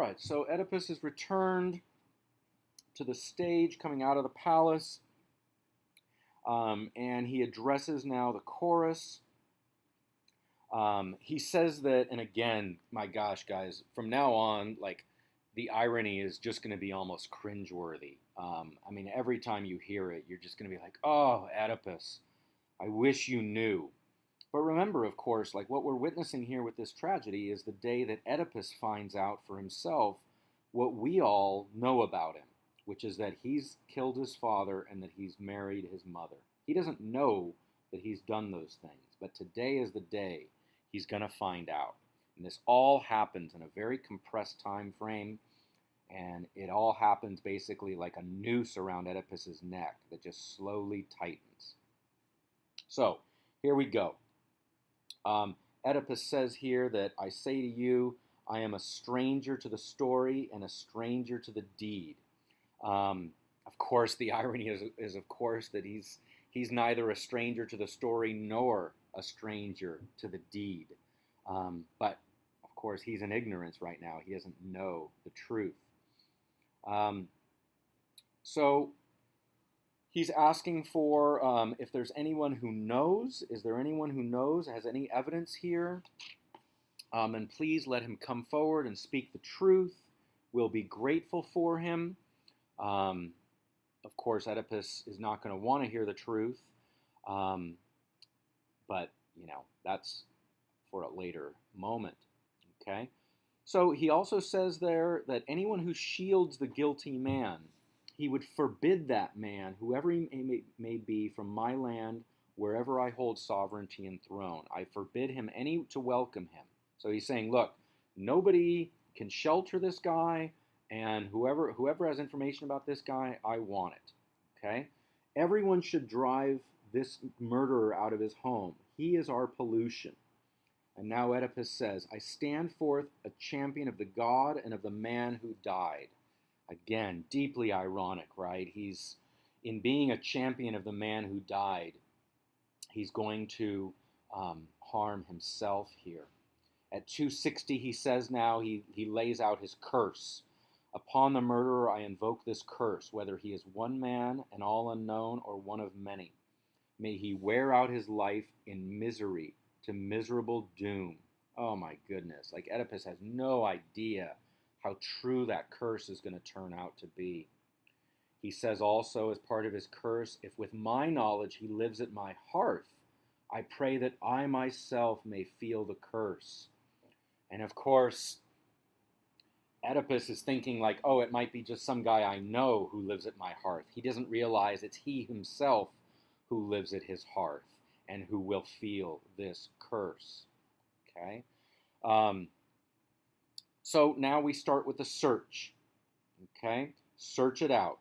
right, so Oedipus is returned to the stage coming out of the palace, and he addresses now the chorus. He says that, and again, my gosh, guys, from now on, like, the irony is just going to be almost cringeworthy. I mean, every time you hear it, you're just going to be like, oh, Oedipus, I wish you knew. But remember, of course, like what we're witnessing here with this tragedy is the day that Oedipus finds out for himself what we all know about him, which is that he's killed his father and that he's married his mother. He doesn't know that he's done those things, but today is the day he's going to find out. And this all happens in a very compressed time frame, and it all happens basically like a noose around Oedipus's neck that just slowly tightens. So, here we go. Oedipus says here that I say to you, I am a stranger to the story and a stranger to the deed. Of course, the irony is of course that he's neither a stranger to the story nor a stranger to the deed. But of course, he's in ignorance right now. He doesn't know the truth. So he's asking for if there's anyone who knows. Is there anyone who knows, has any evidence here? And please let him come forward and speak the truth. We'll be grateful for him. Of course, Oedipus is not going to want to hear the truth. But, you know, that's for a later moment. Okay? So he also says there that anyone who shields the guilty man, he would forbid that man, whoever he may be, from my land, wherever I hold sovereignty and throne. I forbid him any to welcome him. So he's saying, look, nobody can shelter this guy, and whoever has information about this guy, I want it. Okay? Everyone should drive this murderer out of his home. He is our pollution. And now Oedipus says, I stand forth a champion of the god and of the man who died. Again, deeply ironic, right? He's, in being a champion of the man who died, he's going to harm himself here. At 260, he says now, he lays out his curse. Upon the murderer I invoke this curse, whether he is one man and all unknown or one of many. May he wear out his life in misery to miserable doom. Oh my goodness. Like Oedipus has no idea how true that curse is going to turn out to be. He says also as part of his curse, if with my knowledge he lives at my hearth, I pray that I myself may feel the curse. And of course, Oedipus is thinking like, oh, it might be just some guy I know who lives at my hearth. He doesn't realize it's he himself who lives at his hearth and who will feel this curse. Okay? So now we start with the search. Okay? Search it out.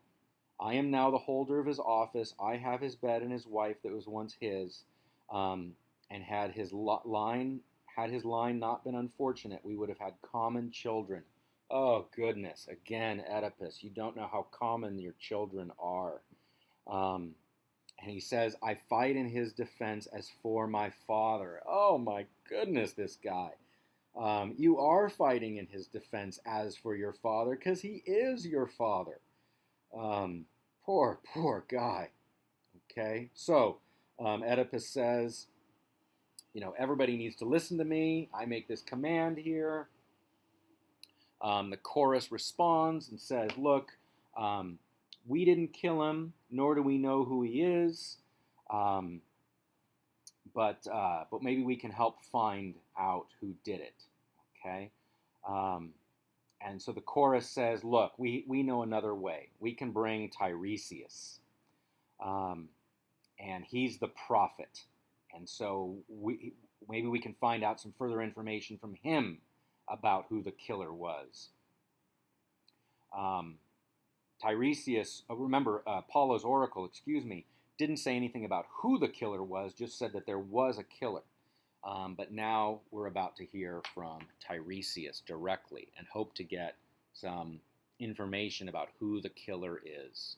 I am now the holder of his office. I have his bed and his wife that was once his. And had his line not been unfortunate, we would have had common children. Oh, goodness. Again, Oedipus, you don't know how common your children are. And he says, I fight in his defense as for my father. Oh, my goodness, this guy. You are fighting in his defense as for your father because he is your father. Poor guy. Okay, so Oedipus says, you know, everybody needs to listen to me. I make this command here. The chorus responds and says, look, we didn't kill him, nor do we know who he is, but maybe we can help find out who did it, okay? And so the chorus says, look, we know another way. We can bring Tiresias, and he's the prophet. And so maybe we can find out some further information from him about who the killer was. Tiresias, remember, Apollo's oracle, didn't say anything about who the killer was, just said that there was a killer. But now we're about to hear from Tiresias directly and hope to get some information about who the killer is.